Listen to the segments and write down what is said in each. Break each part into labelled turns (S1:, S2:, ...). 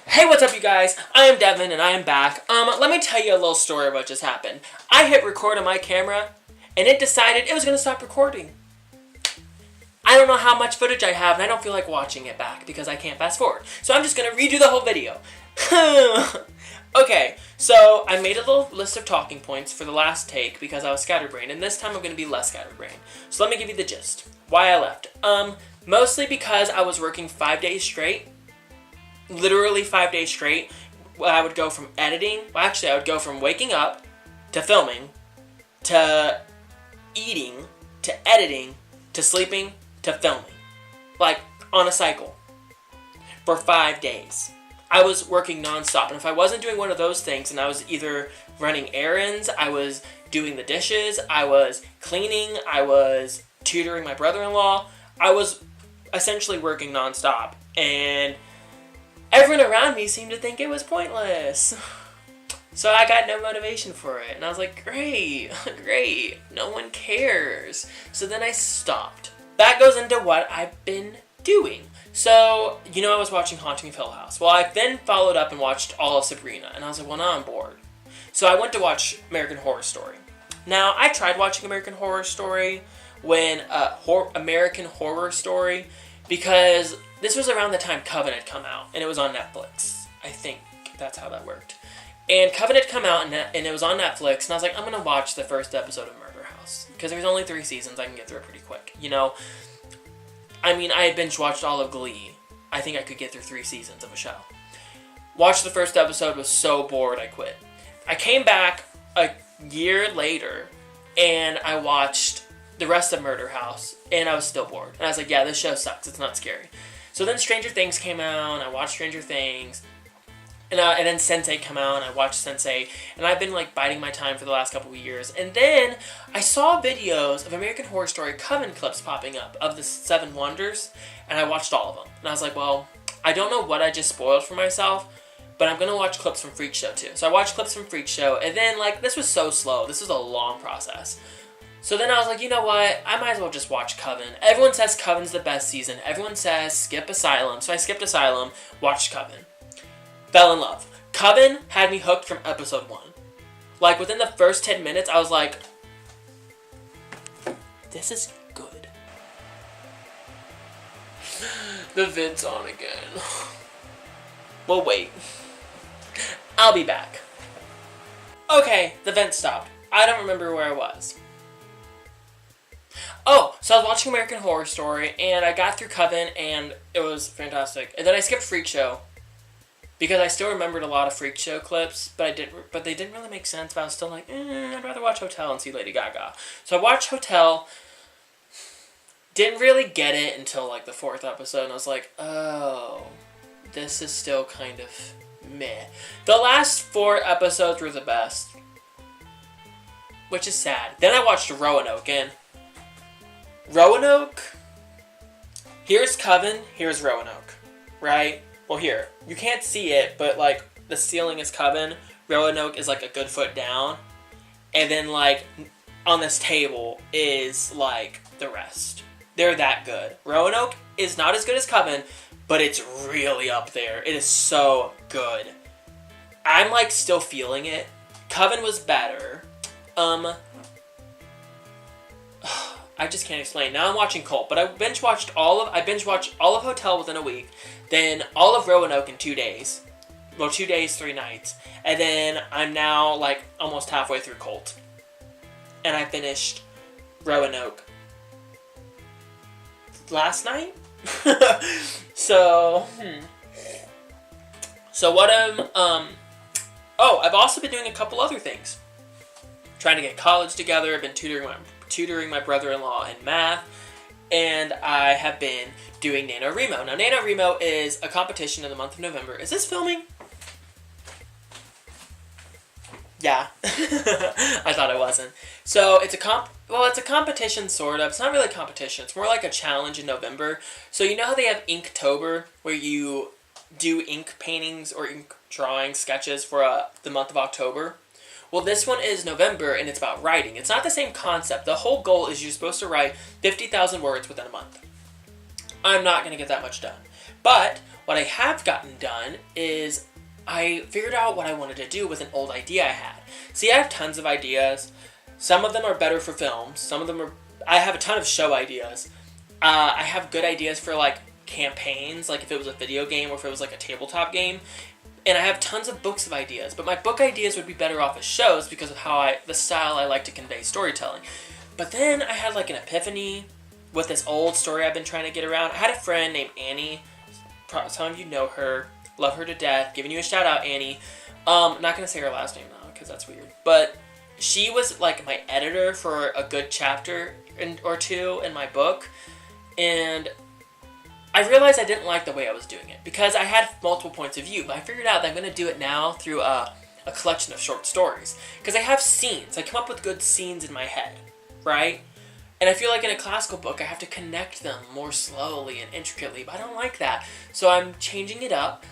S1: Hey, what's up, you guys? I am Devin, and I am back. Let me tell you a little story of what just happened. I hit record on my camera, and it decided it was going to stop recording. I don't know how much footage I have, and I don't feel like watching it back because I can't fast forward. So I'm just going to redo the whole video. Okay, so I made a little list of talking points for the last take because I was scatterbrained, and this time I'm going to be less scatterbrained. So let me give you the gist. Why I left. Mostly because I was working 5 days straight. Literally 5 days straight. I would go from editing, well, actually I would go from waking up to filming to eating to editing to sleeping to filming. Like, on a cycle. For 5 days. I was working nonstop, and if I wasn't doing one of those things, and I was either running errands, I was doing the dishes, I was cleaning, I was tutoring my brother-in-law, I was essentially working nonstop, and everyone around me seemed to think it was pointless. So I got no motivation for it, and I was like, great, no one cares. So then I stopped. That goes into what I've been doing. So, you know, I was watching Haunting of Hill House. Well, I then followed up and watched all of Sabrina, and I was like, well, now I'm bored. So I went to watch American Horror Story. Now, I tried watching American Horror Story when, American Horror Story, because this was around the time Coven had come out, and it was on Netflix. I think that's how that worked. And Coven had come out, and it was on Netflix, and I was like, I'm going to watch the first episode of Murder House. Because there's only 3 seasons, I can get through it pretty quick, you know? I mean, I had binge-watched all of Glee. I think I could get through 3 seasons of a show. Watched the first episode, was so bored, I quit. I came back a year later, and I watched the rest of Murder House, and I was still bored. And I was like, yeah, this show sucks, it's not scary. So then Stranger Things came out, and I watched Stranger Things, and then Sense8 came out, and I watched Sense8, and I've been, like, biding my time for the last couple of years. And then I saw videos of American Horror Story Coven clips popping up of the 7 Wonders, and I watched all of them. And I was like, well, I don't know what I just spoiled for myself, but I'm going to watch clips from Freak Show, too. So I watched clips from Freak Show, and then, like, this was so slow. This was a long process. So then I was like, you know what? I might as well just watch Coven. Everyone says Coven's the best season. Everyone says skip Asylum. So I skipped Asylum, watched Coven. Fell in love. Coven had me hooked from episode 1. Like, within the first 10 minutes, I was like, this is good. The vid's on again. Well, wait. I'll be back. Okay, the vent stopped. I don't remember where I was. Oh, so I was watching American Horror Story, and I got through Coven, and it was fantastic. And then I skipped Freak Show, because I still remembered a lot of Freak Show clips, but they didn't really make sense, but I was still like, I'd rather watch Hotel and see Lady Gaga. So I watched Hotel, didn't really get it until, like, the 4th episode, and I was like, oh, this is still kind of meh. The last 4 episodes were the best, which is sad. Then I watched Roanoke, and Roanoke, here's Coven, here's Roanoke, right? Well, here, you can't see it, but, like, the ceiling is Coven. Roanoke is, like, a good foot down. And then, like, on this table is, like, the rest. They're that good. Roanoke is not as good as Coven, but it's really up there. It is so good. I'm, like, still feeling it. Coven was better. I just can't explain. Now I'm watching Cult, but I binge watched all of Hotel within a week, then all of Roanoke in 2 days. Well, 2 days, 3 nights. And then I'm now, like, almost halfway through Cult. And I finished Roanoke last night? So what I've also been doing a couple other things. Trying to get college together. I've been tutoring my brother-in-law in math, and I have been doing NaNoWriMo. Now, NaNoWriMo is a competition in the month of November. Is this filming? Yeah. I thought it wasn't. So, it's a competition, sort of. It's not really a competition. It's more like a challenge in November. So, you know how they have Inktober, where you do ink paintings or ink drawing sketches for the month of October? Well, this one is November, and it's about writing. It's not the same concept. The whole goal is you're supposed to write 50,000 words within a month. I'm not going to get that much done. But what I have gotten done is I figured out what I wanted to do with an old idea I had. See, I have tons of ideas. Some of them are better for films. Some of them are... I have a ton of show ideas. I have good ideas for, like, campaigns, like if it was a video game or if it was, like, a tabletop game. And I have tons of books of ideas. But my book ideas would be better off as shows because of how the style I like to convey storytelling. But then I had, like, an epiphany with this old story I've been trying to get around. I had a friend named Annie. Some of you know her. Love her to death. Giving you a shout out, Annie. I'm not going to say her last name now because that's weird. But she was like my editor for a good chapter or two in my book. And I realized I didn't like the way I was doing it because I had multiple points of view. But I figured out that I'm going to do it now through a collection of short stories. Because I have scenes. I come up with good scenes in my head. Right? And I feel like in a classical book, I have to connect them more slowly and intricately. But I don't like that. So I'm changing it up.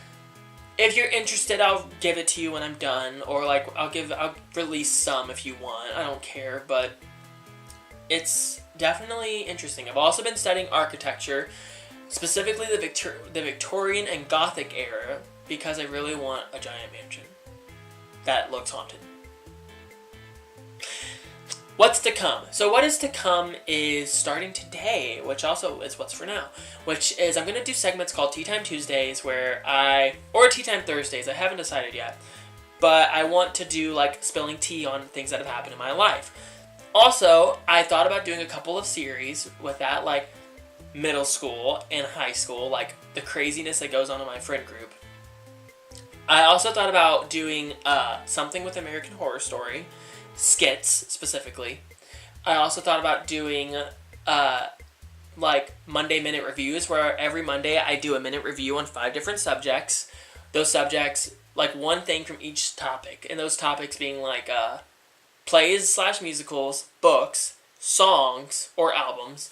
S1: If you're interested, I'll give it to you when I'm done, or like I'll release some if you want. I don't care, but it's definitely interesting. I've also been studying architecture, specifically the Victorian and Gothic era, because I really want a giant mansion that looks haunted. What's to come? So what is to come is starting today, which also is what's for now, which is I'm going to do segments called Tea Time Tuesdays or Tea Time Thursdays. I haven't decided yet, but I want to do like spilling tea on things that have happened in my life. Also, I thought about doing a couple of series with that, like middle school and high school, like the craziness that goes on in my friend group. I also thought about doing something with American Horror Story. Skits, specifically. I also thought about doing, like, Monday Minute Reviews, where every Monday I do a minute review on 5 different subjects. Those subjects, like, one thing from each topic. And those topics being, like, plays/musicals, books, songs, or albums,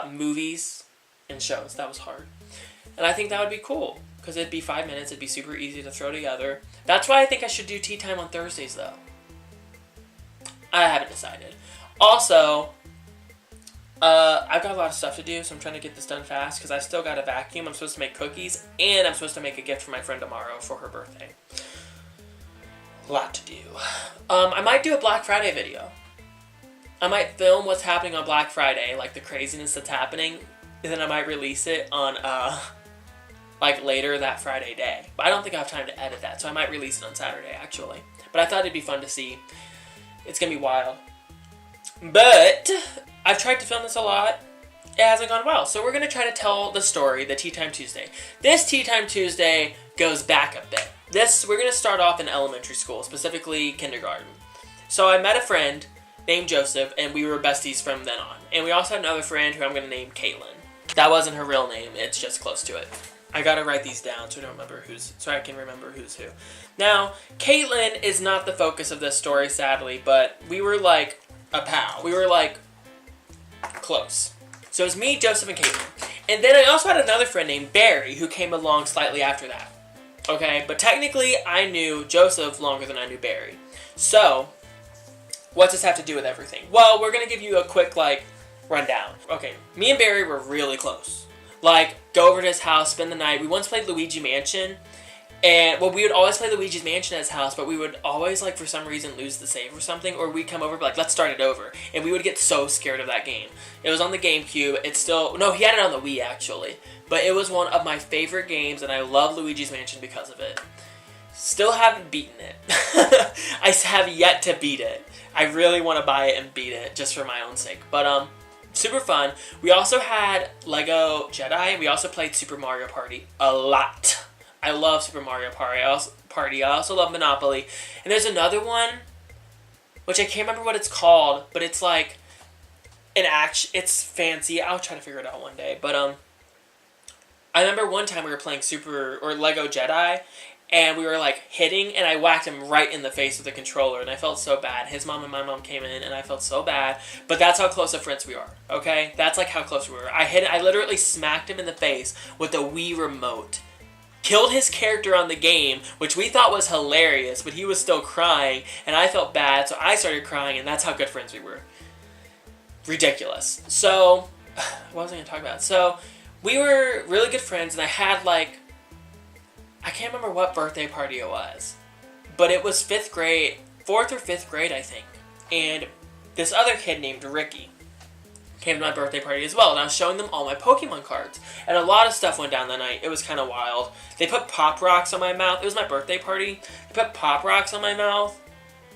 S1: movies, and shows. That was hard. And I think that would be cool, because it'd be 5 minutes. It'd be super easy to throw together. That's why I think I should do Tea Time on Thursdays, though. I haven't decided. Also, I've got a lot of stuff to do, so I'm trying to get this done fast because I still got to vacuum. I'm supposed to make cookies, and I'm supposed to make a gift for my friend tomorrow for her birthday. A lot to do. I might do a Black Friday video. I might film what's happening on Black Friday, like the craziness that's happening, and then I might release it on, like later that Friday day. But I don't think I have time to edit that, so I might release it on Saturday, actually. But I thought it'd be fun to see. It's going to be wild. But I've tried to film this a lot. It hasn't gone well. So we're going to try to tell the story, the Tea Time Tuesday. This Tea Time Tuesday goes back a bit. We're going to start off in elementary school, specifically kindergarten. So I met a friend named Joseph, and we were besties from then on. And we also had another friend who I'm going to name Caitlin. That wasn't her real name. It's just close to it. I gotta write these down so I can remember who's who. Now, Caitlin is not the focus of this story, sadly, but we were like a pal. We were like close. So it was me, Joseph, and Caitlin. And then I also had another friend named Barry who came along slightly after that. Okay, but technically I knew Joseph longer than I knew Barry. So, what's this have to do with everything? Well, we're gonna give you a quick rundown. Okay, me and Barry were really close. Like, go over to his house, spend the night. We once played Luigi Mansion, and, well, we would always play Luigi's Mansion at his house, but we would always, like, for some reason lose the save or something, or we'd come over, like, let's start it over, and we would get so scared of that game. It was on the GameCube. No, he had it on the Wii, actually, but it was one of my favorite games, and I love Luigi's Mansion because of it. Still haven't beaten it. I have yet to beat it. I really want to buy it and beat it, just for my own sake, but, super fun. We also had Lego Jedi. We also played Super Mario Party a lot. I love Super Mario Party. I also love Monopoly. And there's another one, which I can't remember what it's called, but it's like it's fancy. I'll try to figure it out one day. But I remember one time we were playing Lego Jedi, and we were like hitting, and I whacked him right in the face with the controller, and I felt so bad. His mom and my mom came in, and I felt so bad. But that's how close of friends we are, okay? That's like how close we were. I literally smacked him in the face with the Wii remote. killed his character on the game, which we thought was hilarious, but he was still crying, and I felt bad, so I started crying, and that's how good friends we were. Ridiculous. So, what was I going to talk about? So, we were really good friends, and I had, like, I can't remember what birthday party it was, but it was 5th grade, 4th or 5th grade, I think, and this other kid named Ricky came to my birthday party as well, and I was showing them all my Pokemon cards. And a lot of stuff went down that night. It was kind of wild. They put Pop Rocks on my mouth. It was my birthday party. They put Pop Rocks on my mouth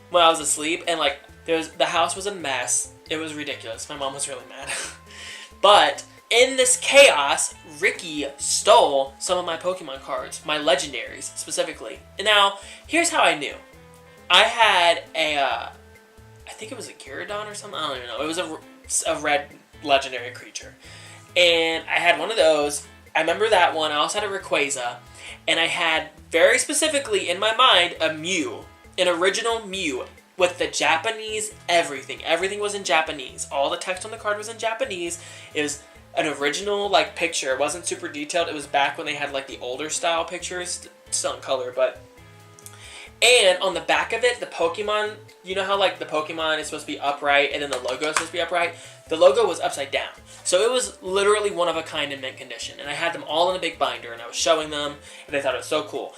S1: when I was asleep, and like the house was a mess. It was ridiculous. My mom was really mad. But in this chaos, Ricky stole some of my Pokemon cards, my legendaries specifically. And now, here's how I knew. I had I think it was a Gyarados or something. I don't even know. It was a red legendary creature, and I had one of those. I remember that one. I also had a Rayquaza, and I had very specifically in my mind a Mew, an original Mew with the Japanese everything. Everything was in Japanese. All the text on the card was in Japanese. It was an original like picture. It wasn't super detailed. It was back when they had like the older style pictures, still in color, but. And on the back of it, the Pokemon, you know how like the Pokemon is supposed to be upright and then the logo is supposed to be upright? The logo was upside down. So it was literally one of a kind in mint condition. And I had them all in a big binder and I was showing them and they thought it was so cool.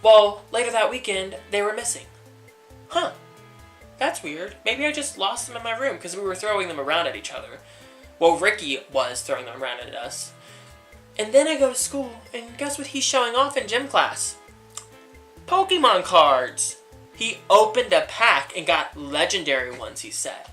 S1: Well, later that weekend, they were missing. Huh. That's weird. Maybe I just lost them in my room because we were throwing them around at each other. Well, Ricky was throwing them around at us. And then I go to school and guess what he's showing off in gym class? Pokemon cards. He opened a pack and got legendary ones, he said.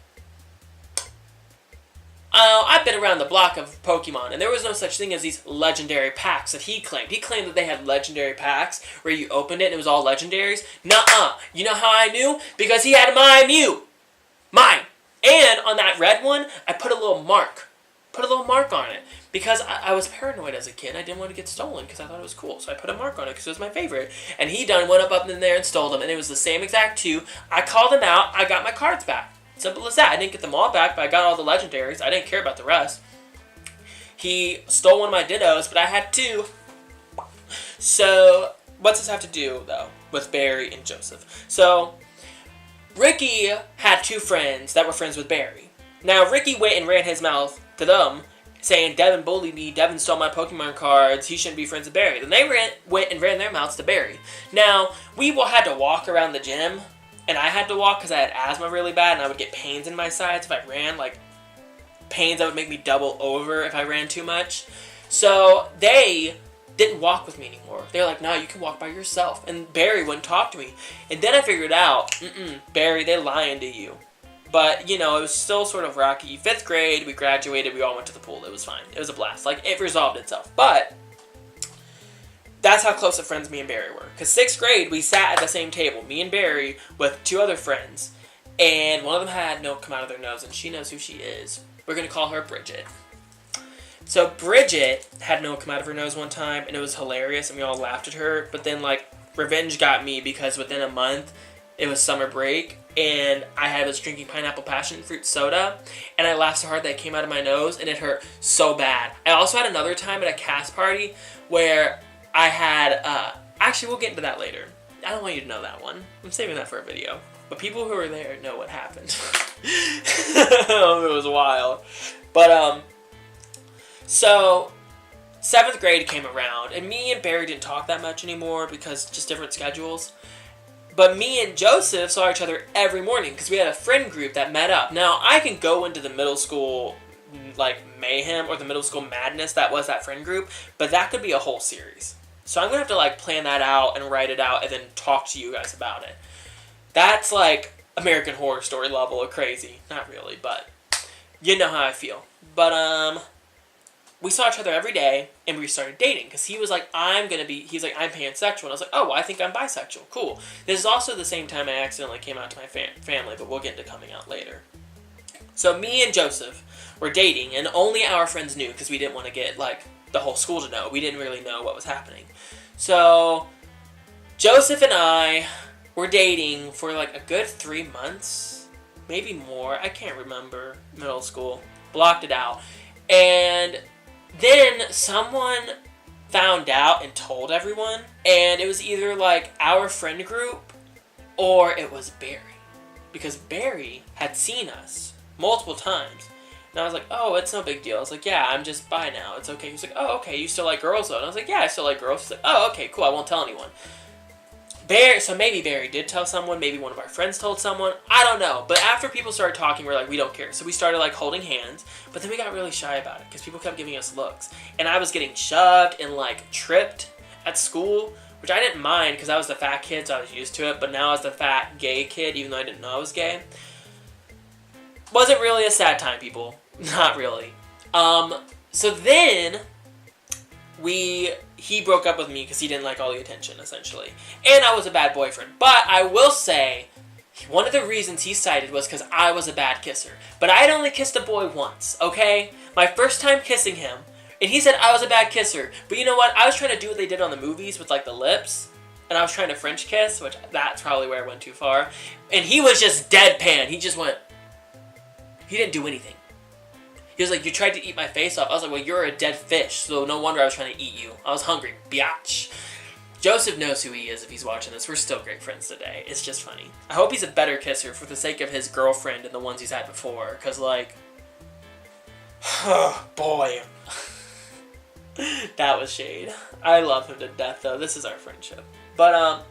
S1: I've been around the block of Pokemon, and there was no such thing as these legendary packs that he claimed. He claimed that they had legendary packs where you opened it and it was all legendaries. Nuh-uh. You know how I knew? Because he had my Mew. Mine. And on that red one, I put a little mark. Put a little mark on it. Because I was paranoid as a kid. I didn't want to get stolen because I thought it was cool. So I put a mark on it because it was my favorite. And he went up in there and stole them. And it was the same exact two. I called him out. I got my cards back. Simple as that. I didn't get them all back, but I got all the legendaries. I didn't care about the rest. He stole one of my Dittos, but I had two. So what's this have to do, though, with Barry and Joseph? So Ricky had two friends that were friends with Barry. Now Ricky went and ran his mouth to them, saying, Devin bullied me, Devin stole my Pokemon cards, he shouldn't be friends with Barry. Then they went and ran their mouths to Barry. Now, we had to walk around the gym, and I had to walk because I had asthma really bad, and I would get pains in my sides if I ran, like, pains that would make me double over if I ran too much. So, they didn't walk with me anymore. They were like, no, you can walk by yourself. And Barry wouldn't talk to me. And then I figured out, Barry, they're lying to you. But, you know, it was still sort of rocky. 5th grade, we graduated, we all went to the pool. It was fine. It was a blast. Like, it resolved itself. But that's how close of friends me and Barry were. Because 6th grade, we sat at the same table, me and Barry, with two other friends. And one of them had milk come out of their nose, and she knows who she is. We're going to call her Bridget. So Bridget had milk come out of her nose one time, and it was hilarious, and we all laughed at her. But then, like, revenge got me because within a month, it was summer break, and I was drinking pineapple passion fruit soda, and I laughed so hard that it came out of my nose, and it hurt so bad. I also had another time at a cast party where I had, actually, we'll get into that later. I don't want you to know that one. I'm saving that for a video. But people who were there know what happened. It was wild. But, so 7th grade came around, and me and Barry didn't talk that much anymore because just different schedules. But me and Joseph saw each other every morning because we had a friend group that met up. Now, I can go into the middle school, like, mayhem or the middle school madness that was that friend group, but that could be a whole series. So I'm going to have to, like, plan that out and write it out and then talk to you guys about it. That's, like, American Horror Story level of crazy. Not really, but you know how I feel. But, we saw each other every day, and we started dating, because he was like, I'm pansexual, and I was like, oh, well, I think I'm bisexual, cool. This is also the same time I accidentally came out to my family, but we'll get into coming out later. So me and Joseph were dating, and only our friends knew, because we didn't want to get, like, the whole school to know. We didn't really know what was happening. So Joseph and I were dating for, like, a good 3 months, maybe more. I can't remember. Middle school. Blocked it out. And then someone found out and told everyone, and it was either like our friend group or it was Barry, because Barry had seen us multiple times. And I was like, oh, it's no big deal. I was like, yeah, I'm just bi now. It's okay. He was like, oh, okay, you still like girls though? And I was like, yeah, I still like girls. He's like, oh, okay, cool, I won't tell anyone. So maybe Barry did tell someone, maybe one of our friends told someone, I don't know. But after people started talking, we're like, we don't care. So we started like holding hands, but then we got really shy about it because people kept giving us looks. And I was getting shoved and like tripped at school, which I didn't mind because I was the fat kid, so I was used to it. But now I was the fat gay kid, even though I didn't know I was gay. Wasn't really a sad time, people. Not really. So then he broke up with me because he didn't like all the attention, essentially. And I was a bad boyfriend. But I will say, one of the reasons he cited was because I was a bad kisser. But I had only kissed a boy once, okay? My first time kissing him. And he said I was a bad kisser. But you know what? I was trying to do what they did on the movies with, like, the lips. And I was trying to French kiss, which that's probably where I went too far. And he was just deadpan. He just went... He didn't do anything. He was like, you tried to eat my face off. I was like, well, you're a dead fish, so no wonder I was trying to eat you. I was hungry. Biatch. Joseph knows who he is if he's watching this. We're still great friends today. It's just funny. I hope he's a better kisser for the sake of his girlfriend and the ones he's had before. Because, like... Oh, boy. That was shade. I love him to death, though. This is our friendship. But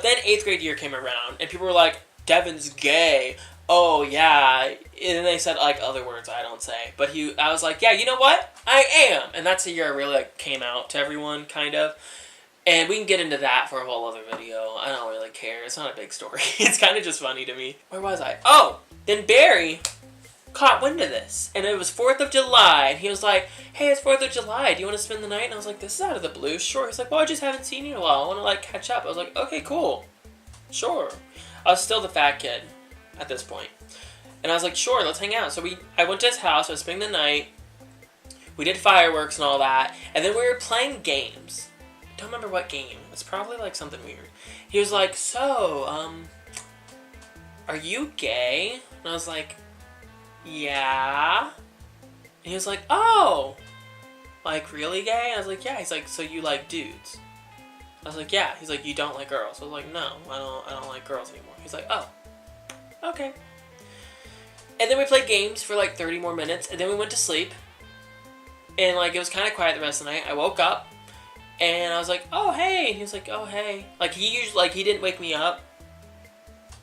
S1: then 8th grade year came around, and people were like, Devin's gay. Oh, yeah. And then they said, like, other words I don't say. But I was like, yeah, you know what? I am. And that's the year I really, like, came out to everyone, kind of. And we can get into that for a whole other video. I don't really care. It's not a big story. It's kind of just funny to me. Where was I? Oh! Then Barry caught wind of this. And it was 4th of July. And he was like, hey, it's 4th of July. Do you want to spend the night? And I was like, this is out of the blue. Sure. He's like, well, I just haven't seen you in a while. I want to, like, catch up. I was like, okay, cool. Sure. I was still the fat kid at this point. And I was like, sure, let's hang out. So I went to his house. I was spending the night. We did fireworks and all that. And then we were playing games. I don't remember what game. It's probably, like, something weird. He was like, so, are you gay? And I was like, yeah. And he was like, oh, like, really gay? I was like, yeah. He's like, so you like dudes? I was like, yeah. He's like, you don't like girls? I was like, no, I don't like girls anymore. He's like, oh, okay. And then we played games for like 30 more minutes, and then we went to sleep. And like, it was kind of quiet the rest of the night. I woke up, and I was like, oh, hey. And he was like, oh, hey. Like, he didn't wake me up.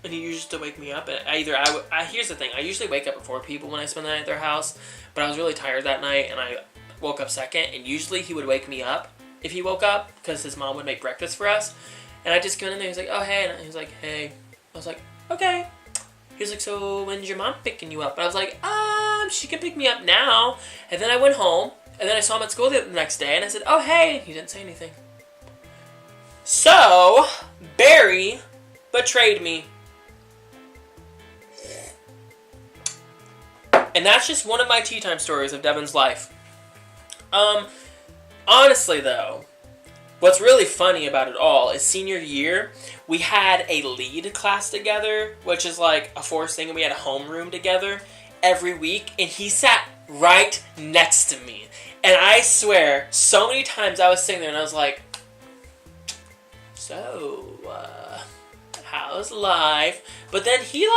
S1: And he used to wake me up. And here's the thing. I usually wake up before people when I spend the night at their house. But I was really tired that night, and I woke up second. And usually he would wake me up if he woke up, because his mom would make breakfast for us. And I just go in there, he was like, oh, hey. And he was like, hey. I was like, okay. He was like, so when's your mom picking you up? And I was like, she can pick me up now. And then I went home, and then I saw him at school the next day, and I said, oh, hey. He didn't say anything. So, Barry betrayed me. And that's just one of my tea time stories of Devin's life. Honestly, though, what's really funny about it all is senior year, we had a lead class together, which is like a forced thing, and we had a homeroom together every week, and he sat right next to me. And I swear, so many times I was sitting there and I was like, so, how's life? But then he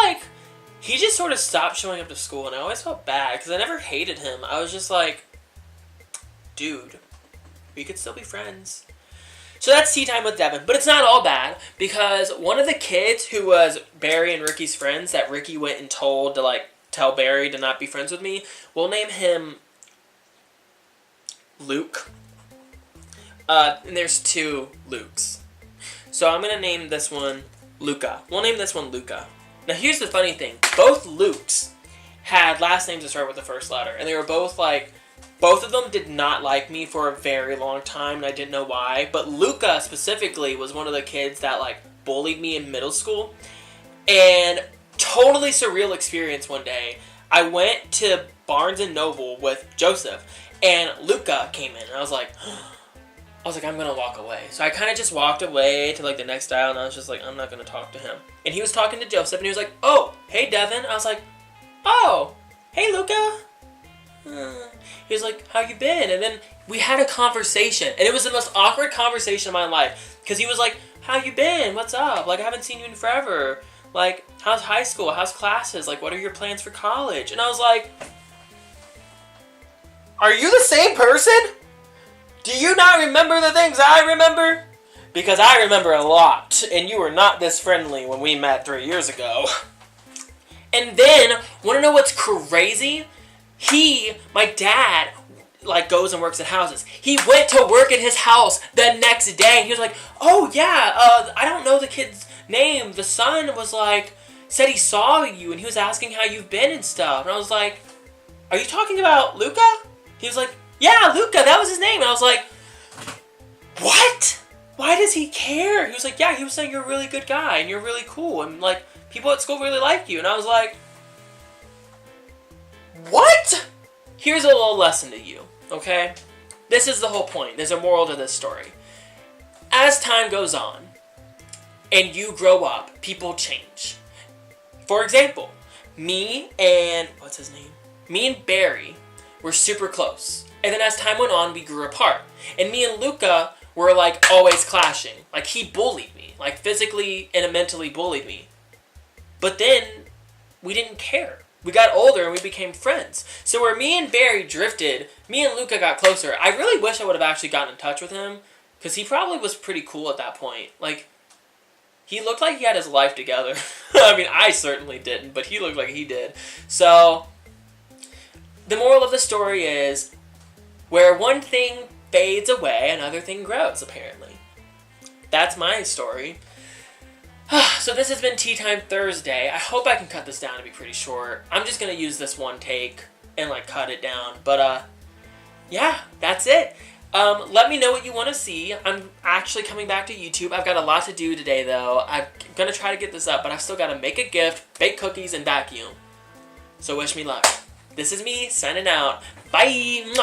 S1: just sort of stopped showing up to school, and I always felt bad, because I never hated him. I was just like, dude, we could still be friends. So that's tea time with Devin. But it's not all bad, because one of the kids who was Barry and Ricky's friends that Ricky went and told to, like, tell Barry to not be friends with me, we'll name him Luke. And there's 2 Lukes. So I'm going to name this one Luca. We'll name this one Luca. Now here's the funny thing. Both Lukes had last names that start with the first letter. And they were both like, both of them did not like me for a very long time, and I didn't know why. But Luca specifically was one of the kids that like bullied me in middle school. And totally surreal experience one day. I went to Barnes & Noble with Joseph, and Luca came in, and I was like, I'm gonna walk away. So I kind of just walked away to like the next aisle, and I was just like, I'm not gonna talk to him. And he was talking to Joseph, and he was like, oh, hey Devin. I was like, oh, hey Luca. He was like, how you been? And then we had a conversation. And it was the most awkward conversation of my life. Because he was like, how you been? What's up? Like, I haven't seen you in forever. Like, how's high school? How's classes? Like, what are your plans for college? And I was like, are you the same person? Do you not remember the things I remember? Because I remember a lot. And you were not this friendly when we met 3 years ago. And then, want to know what's crazy? My dad, like, goes and works at houses. He went to work at his house the next day. He was like, oh, yeah, I don't know the kid's name. The son was like, said he saw you, and he was asking how you've been and stuff. And I was like, are you talking about Luca? He was like, yeah, Luca, that was his name. And I was like, what? Why does he care? He was like, yeah, he was saying you're a really good guy, and you're really cool, and, like, people at school really like you. And I was like, what? Here's a little lesson to you, okay? This is the whole point. There's a moral to this story. As time goes on, and you grow up, people change. For example, me and Barry were super close. And then as time went on, we grew apart. And me and Luca were, like, always clashing. Like, he bullied me. Like, physically and mentally bullied me. But then, we didn't care. We got older and we became friends. So where me and Barry drifted, me and Luca got closer. I really wish I would have actually gotten in touch with him, because he probably was pretty cool at that point. Like, he looked like he had his life together. I mean, I certainly didn't, but he looked like he did. So, the moral of the story is, where one thing fades away, another thing grows, apparently. That's my story. So this has been Tea Time Thursday. I hope I can cut this down to be pretty short. I'm just going to use this one take and, like, cut it down. But, yeah, that's it. Let me know what you want to see. I'm actually coming back to YouTube. I've got a lot to do today, though. I'm going to try to get this up, but I've still got to make a gift, bake cookies, and vacuum. So wish me luck. This is me signing out. Bye!